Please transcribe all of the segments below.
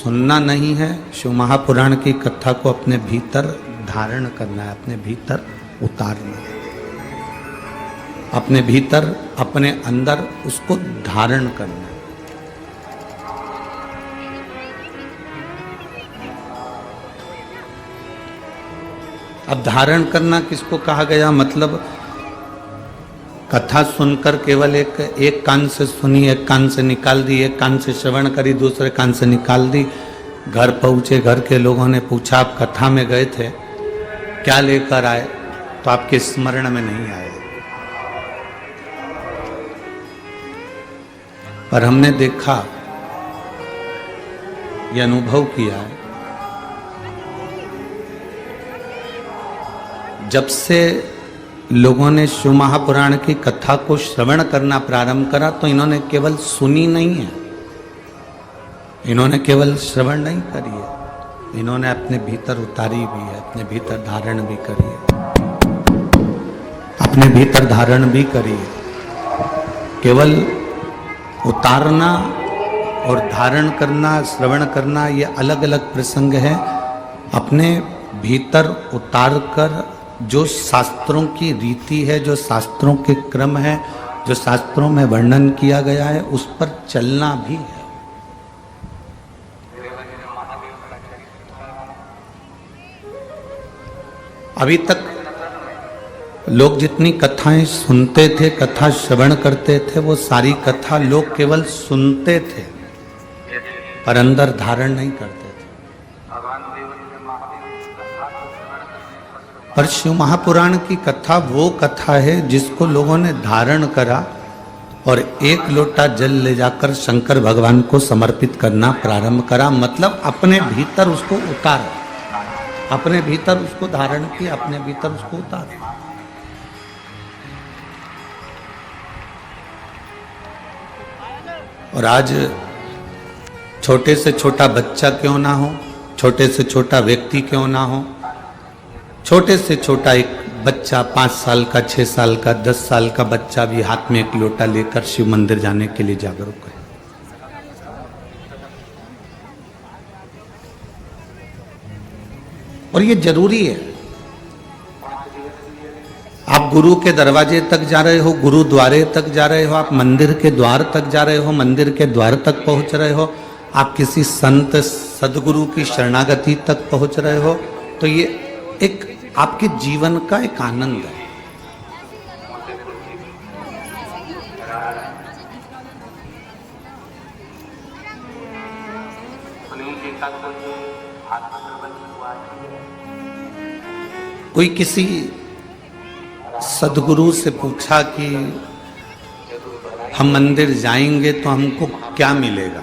सुनना नहीं है, शिव महापुराण की कथा को अपने भीतर धारण करना है, अपने भीतर उतारना है, अपने भीतर अपने अंदर उसको धारण करना है। अब धारण करना किसको कहा गया? मतलब कथा सुनकर केवल एक कान से सुनी, एक कान से निकाल दी, एक कान से श्रवण करी, दूसरे कान से निकाल दी। घर पहुंचे, घर के लोगों ने पूछा आप कथा में गए थे, क्या लेकर आए? तो आपके स्मरण में नहीं आए। पर हमने देखा, यह अनुभव किया है, जब से लोगों ने शिव महापुराण की कथा को श्रवण करना प्रारंभ करा तो इन्होंने केवल सुनी नहीं है, इन्होंने केवल श्रवण नहीं करी है, इन्होंने अपने भीतर उतारी भी है, अपने भीतर धारण भी करी है, अपने भीतर धारण भी करी है। केवल उतारना और धारण करना, श्रवण करना, ये अलग अलग प्रसंग है। अपने भीतर उतार कर जो शास्त्रों की रीति है, जो शास्त्रों के क्रम है, जो शास्त्रों में वर्णन किया गया है, उस पर चलना भी है। अभी तक लोग जितनी कथाएं सुनते थे, कथा श्रवण करते थे, वो सारी कथा लोग केवल सुनते थे पर अंदर धारण नहीं करते थे। पर शिव महापुराण की कथा वो कथा है जिसको लोगों ने धारण करा और एक लोटा जल ले जाकर शंकर भगवान को समर्पित करना प्रारंभ करा। मतलब अपने भीतर उसको उतारा, अपने भीतर उसको धारण किया, अपने भीतर उसको उतारा। और आज छोटे से छोटा बच्चा क्यों ना हो, छोटे से छोटा व्यक्ति क्यों ना हो, छोटे से छोटा एक बच्चा 5 साल का, 6 साल का, 10 साल का बच्चा भी हाथ में एक लोटा लेकर शिव मंदिर जाने के लिए जागरूक है। और ये जरूरी है। आप गुरु के दरवाजे तक जा रहे हो, गुरुद्वारे तक जा रहे हो, आप मंदिर के द्वार तक जा रहे हो, मंदिर के द्वार तक पहुंच रहे हो, आप किसी संत सदगुरु की शरणागति तक पहुंच रहे हो, तो ये एक आपके जीवन का एक आनंद है। कोई किसी सदगुरु से पूछा कि हम मंदिर जाएंगे तो हमको क्या मिलेगा?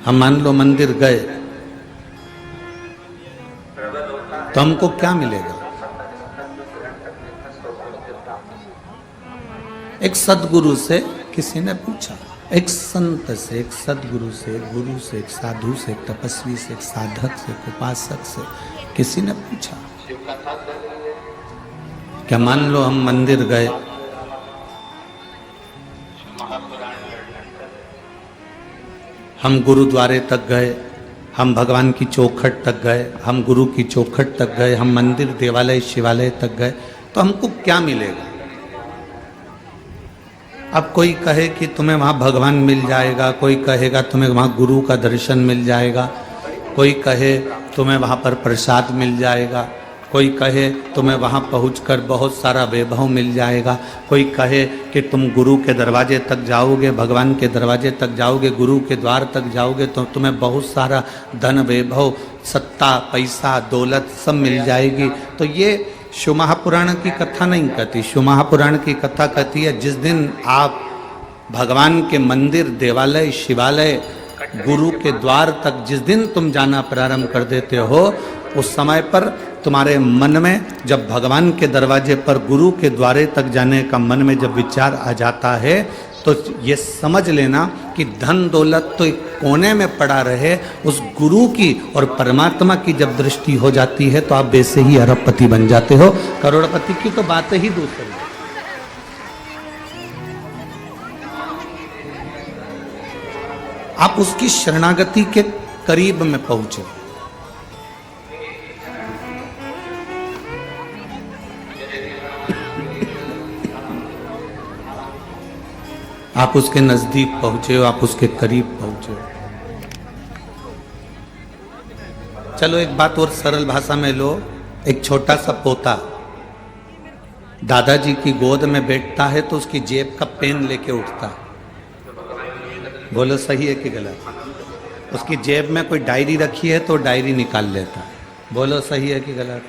हम मान लो मंदिर गए तो हमको क्या मिलेगा? एक सदगुरु से किसी ने पूछा, एक संत से, एक सदगुरु से, एक गुरु से, एक साधु से, एक तपस्वी से, एक साधक से, एक उपासक से किसी ने पूछा, क्या मान लो हम मंदिर गए, हम गुरुद्वारे तक गए, हम भगवान की चौखट तक गए, हम गुरु की चौखट तक गए, हम मंदिर, देवालय, शिवालय तक गए, तो हमको क्या मिलेगा? अब कोई कहे कि तुम्हें वहाँ भगवान मिल जाएगा, कोई कहेगा तुम्हें वहाँ गुरु का दर्शन मिल जाएगा, कोई कहे तुम्हें वहाँ पर प्रसाद मिल जाएगा, कोई कहे तुम्हें वहाँ पहुंचकर बहुत सारा वैभव मिल जाएगा, कोई कहे कि तुम गुरु के दरवाजे तक जाओगे, भगवान के दरवाजे तक जाओगे, गुरु के द्वार तक जाओगे तो तुम्हें बहुत सारा धन, वैभव, सत्ता, पैसा, दौलत सब मिल जाएगी। तो ये शिव महापुराण की कथा नहीं कहती। शिव महापुराण की कथा कहती है जिस दिन आप भगवान के मंदिर, देवालय, शिवालय, गुरु के द्वार तक जिस दिन तुम जाना प्रारंभ कर देते हो, उस समय पर तुम्हारे मन में जब भगवान के दरवाजे पर, गुरु के द्वारे तक जाने का मन में जब विचार आ जाता है तो ये समझ लेना कि धन दौलत तो एक कोने में पड़ा रहे, उस गुरु की और परमात्मा की जब दृष्टि हो जाती है तो आप वैसे ही अरबपति बन जाते हो। करोड़पति की तो बात ही दूसरी है। आप उसकी शरणागति के करीब में पहुंचे। आप उसके नजदीक पहुंचे हो, आप उसके करीब पहुंचे हो। चलो एक बात और सरल भाषा में लो। एक छोटा सा पोता दादाजी की गोद में बैठता है तो उसकी जेब का पेन लेके उठता है। बोलो सही है कि गलत? उसकी जेब में कोई डायरी रखी है तो डायरी निकाल लेता है। बोलो सही है कि गलत?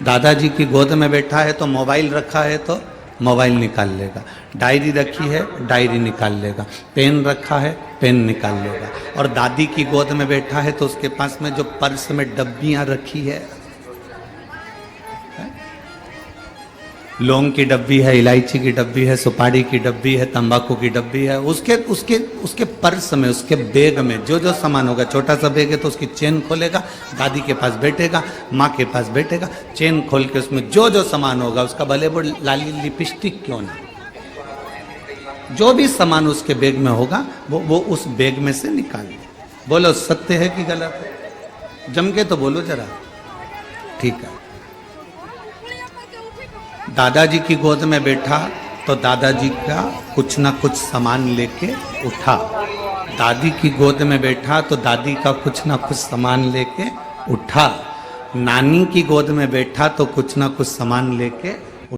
दादाजी की गोद में बैठा है तो मोबाइल रखा है तो मोबाइल निकाल लेगा, डायरी रखी है डायरी निकाल लेगा, पेन रखा है पेन निकाल लेगा। और दादी की गोद में बैठा है तो उसके पास में जो पर्स में डब्बियां रखी है, लौंग की डब्बी है, इलायची की डब्बी है, सुपारी की डब्बी है, तंबाकू की डब्बी है, उसके उसके उसके पर्स में, उसके बैग में जो जो सामान होगा। छोटा सा बैग है तो उसकी चेन खोलेगा, दादी के पास बैठेगा, माँ के पास बैठेगा, चेन खोल के उसमें जो जो सामान होगा, उसका भले वो लाली लिपस्टिक क्यों ना, जो भी सामान उसके बैग में होगा वो उस बैग में से निकाल ले। बोलो सत्य है कि गलत है? जम के तो बोलो जरा। ठीक है। दादाजी की गोद में बैठा तो दादाजी का कुछ ना कुछ सामान लेके उठा। दादी की गोद में बैठा तो दादी का कुछ ना कुछ सामान लेके उठा। नानी की गोद में बैठा तो कुछ ना कुछ सामान लेके